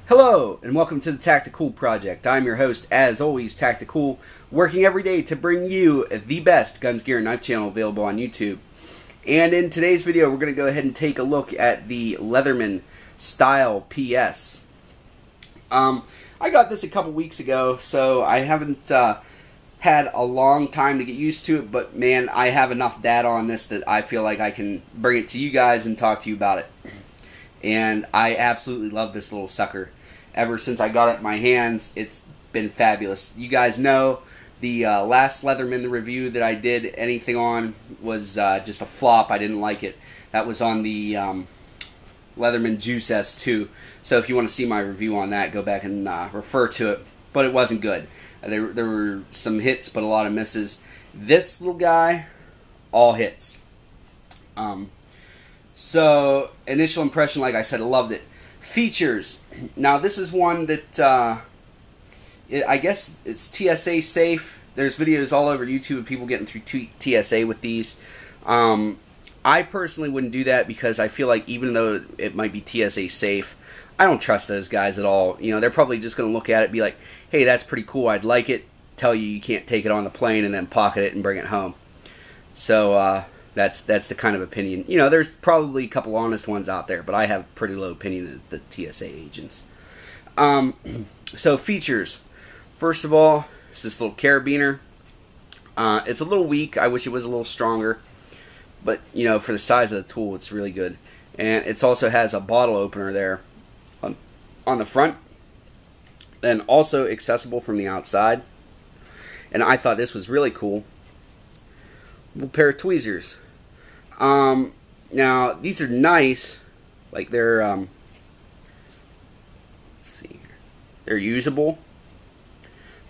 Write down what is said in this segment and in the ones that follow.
Hello, and welcome to the Tacticool Project. I'm your host, as always, Tacticool, working every day to bring you the best guns, gear, and knife channel available on YouTube. And in today's video, we're going to go ahead and take a look at the Leatherman Style PS. I got this a couple weeks ago, so I haven't had a long time to get used to it, but man, I have enough data on this that I feel like I can bring it to you guys and talk to you about it. And I absolutely love this little sucker. Ever since I got it in my hands, it's been fabulous. You guys know the last Leatherman review that I did anything on was just a flop. I didn't like it. That was on the Leatherman Juice S2. So if you want to see my review on that, go back and refer to it. But it wasn't good. There were some hits, but a lot of misses. This little guy, all hits. So, initial impression, like I said, I loved it. Features. Now, this is one that, I guess it's TSA safe. There's videos all over YouTube of people getting through TSA with these. I personally wouldn't do that because I feel like even though it might be TSA safe, I don't trust those guys at all. You know, they're probably just going to look at it and be like, hey, that's pretty cool, I'd like it. Tell you you can't take it on the plane and then pocket it and bring it home. So, that's the kind of opinion. You know, there's probably a couple honest ones out there, but I have pretty low opinion of the TSA agents. So features. First of all, it's this little carabiner. It's a little weak. I wish it was a little stronger. But, you know, for the size of the tool, it's really good. And it also has a bottle opener there on the front. And also accessible from the outside. And I thought this was really cool. A little pair of tweezers. Now these are nice, like they're let's see here, they're usable,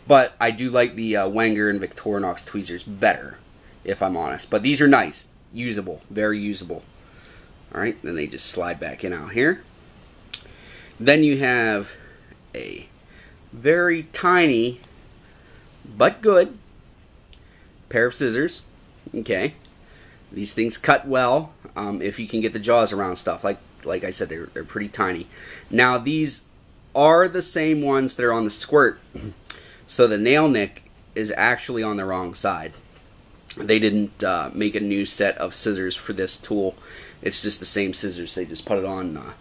but I do like the Wenger and Victorinox tweezers better, if I'm honest. But these are nice, usable, very usable. All right, then they just slide back in out here. Then you have a very tiny but good pair of scissors. Okay. These things cut well if you can get the jaws around stuff. Like I said, they're pretty tiny. Now these are the same ones that are on the squirt. So the nail nick is actually on the wrong side. They didn't make a new set of scissors for this tool. It's just the same scissors. They just put it on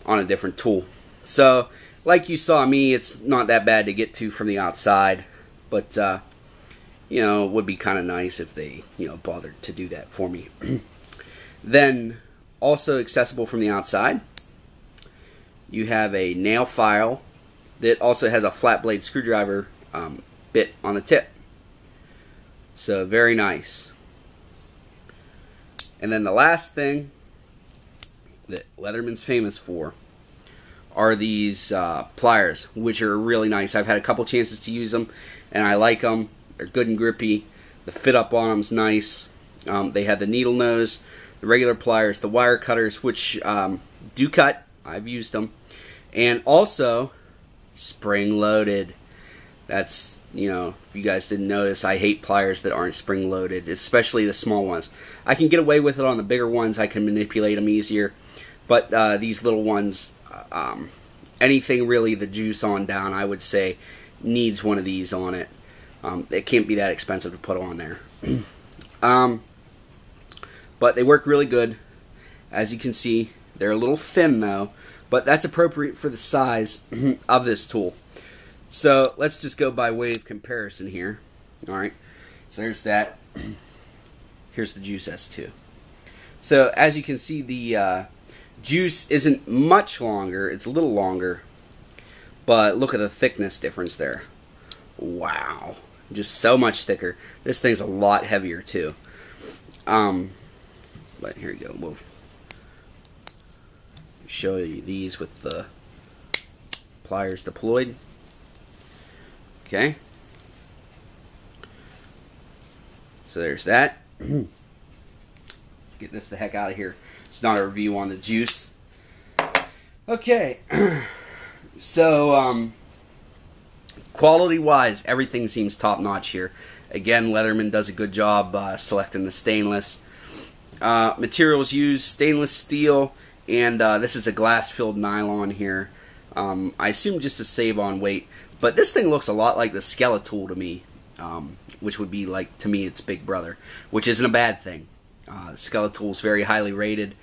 a different tool. So like you saw me, it's not that bad to get to from the outside. But you know, it would be kind of nice if they, you know, bothered to do that for me. Then, also accessible from the outside, you have a nail file that also has a flat blade screwdriver bit on the tip. So, very nice. And then the last thing that Leatherman's famous for are these pliers, which are really nice. I've had a couple chances to use them, and I like them. They're good and grippy. The fit up on them's nice. They have the needle nose, the regular pliers, the wire cutters, which do cut. I've used them. And also, spring loaded. That's, you know, if you guys didn't notice, I hate pliers that aren't spring loaded, especially the small ones. I can get away with it on the bigger ones. I can manipulate them easier. But these little ones, anything really the juice on down, I would say, needs one of these on it. It can't be that expensive to put on there. But they work really good. As you can see, they're a little thin though, but that's appropriate for the size of this tool. So let's just go by way of comparison here. Alright, so there's that. Here's the Juice S2. So as you can see, the Juice isn't much longer. It's a little longer. But look at the thickness difference there. Wow. Just so much thicker. This thing's a lot heavier too. But here you go. We'll show you these with the pliers deployed. Okay. So there's that. Get this the heck out of here. It's not a review on the Juice. Okay. So, quality-wise, everything seems top-notch here. Again, Leatherman does a good job selecting the stainless. Materials used, stainless steel, and this is a glass-filled nylon here. I assume just to save on weight. But this thing looks a lot like the Skeletal to me, which would be like, to me, its big brother, which isn't a bad thing. Skeletal is very highly rated.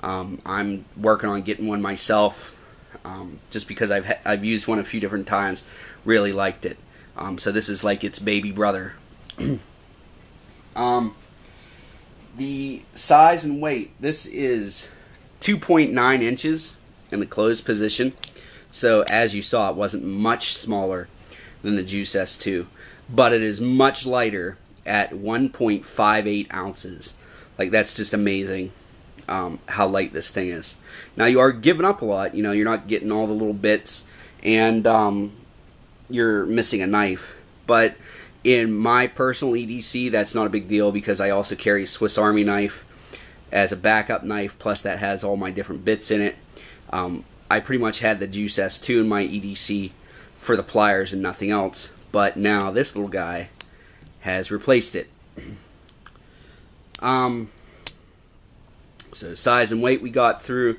I'm working on getting one myself, just because I've used one a few different times, really liked it. So this is like its baby brother. The size and weight, this is 2.9 inches in the closed position. So as you saw, it wasn't much smaller than the Juice S2, but it is much lighter at 1.58 ounces. Like, that's just amazing, how light this thing is. Now, you are giving up a lot. You know, you're not getting all the little bits, and you're missing a knife. But in my personal EDC, that's not a big deal, because I also carry a Swiss Army knife as a backup knife, plus that has all my different bits in it. I pretty much had the Juice S2 in my EDC for the pliers and nothing else, but now this little guy has replaced it. So size and weight we got through.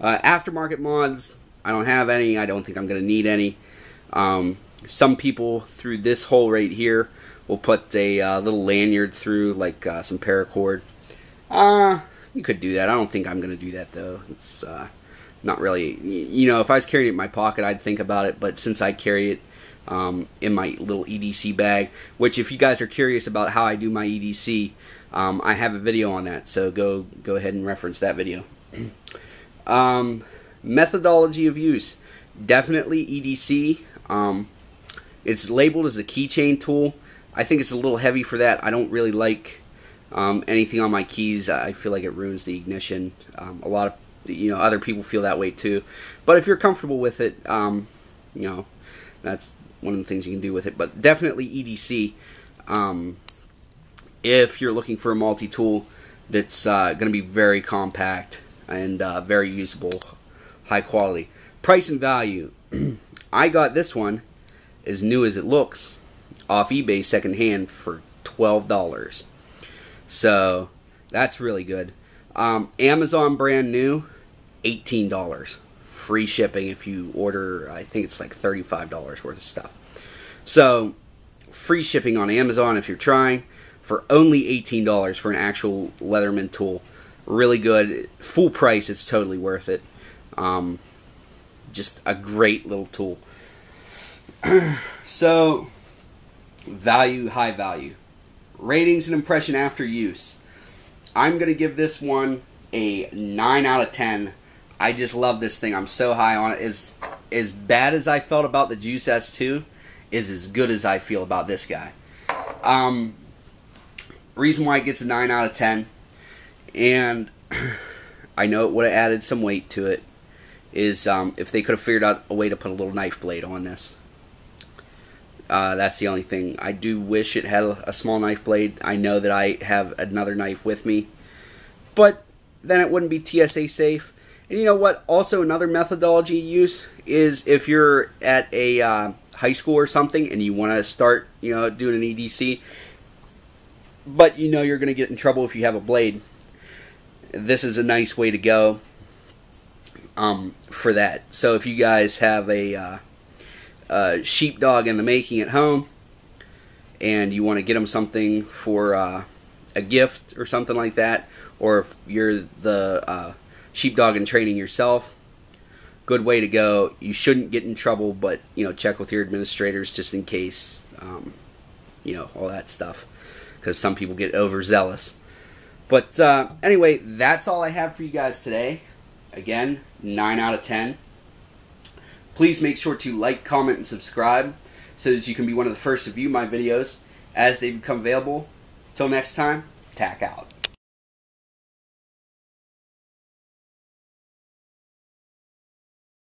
Aftermarket mods, I don't have any. I don't think I'm going to need any. Some people through this hole right here will put a little lanyard through, like some paracord. You could do that. I don't think I'm going to do that, though. It's not really, you know, if I was carrying it in my pocket, I'd think about it, but since I carry it in my little EDC bag, which, if you guys are curious about how I do my EDC, I have a video on that, so go ahead and reference that video. Methodology of use, definitely EDC. It's labeled as a keychain tool. I think it's a little heavy for that. I don't really like anything on my keys. I feel like it ruins the ignition. A lot of, you know, other people feel that way too. But if you're comfortable with it, you know, that's one of the things you can do with it. But definitely EDC. If you're looking for a multi-tool that's going to be very compact and very usable, high quality. Price and value. I got this one, as new as it looks, off eBay secondhand for $12. So that's really good. Amazon brand new, $18. Free shipping if you order, I think it's like $35 worth of stuff. So free shipping on Amazon if you're trying, for only $18 for an actual Leatherman tool. Really good. Full price, it's totally worth it. Just a great little tool. So, value, high value. Ratings and impression after use. I'm going to give this one a 9 out of 10. I just love this thing. I'm so high on it. As bad as I felt about the Juice S2 is as good as I feel about this guy. Reason why it gets a 9 out of 10, and I know it would have added some weight to it, is if they could have figured out a way to put a little knife blade on this. That's the only thing. I do wish it had a small knife blade. I know that I have another knife with me, but then it wouldn't be TSA safe. And you know what? Also, another methodology use is if you're at a high school or something and you want to start, you know, doing an EDC, but you know you're going to get in trouble if you have a blade. This is a nice way to go for that. So if you guys have a sheepdog in the making at home and you want to get them something for a gift or something like that, or if you're the sheepdog in training yourself, good way to go. You shouldn't get in trouble, but you know, check with your administrators just in case, you know, all that stuff, because some people get overzealous. But anyway, that's all I have for you guys today. Again, 9 out of 10. Please make sure to like, comment, and subscribe so that you can be one of the first to view my videos as they become available. Till next time, tack out.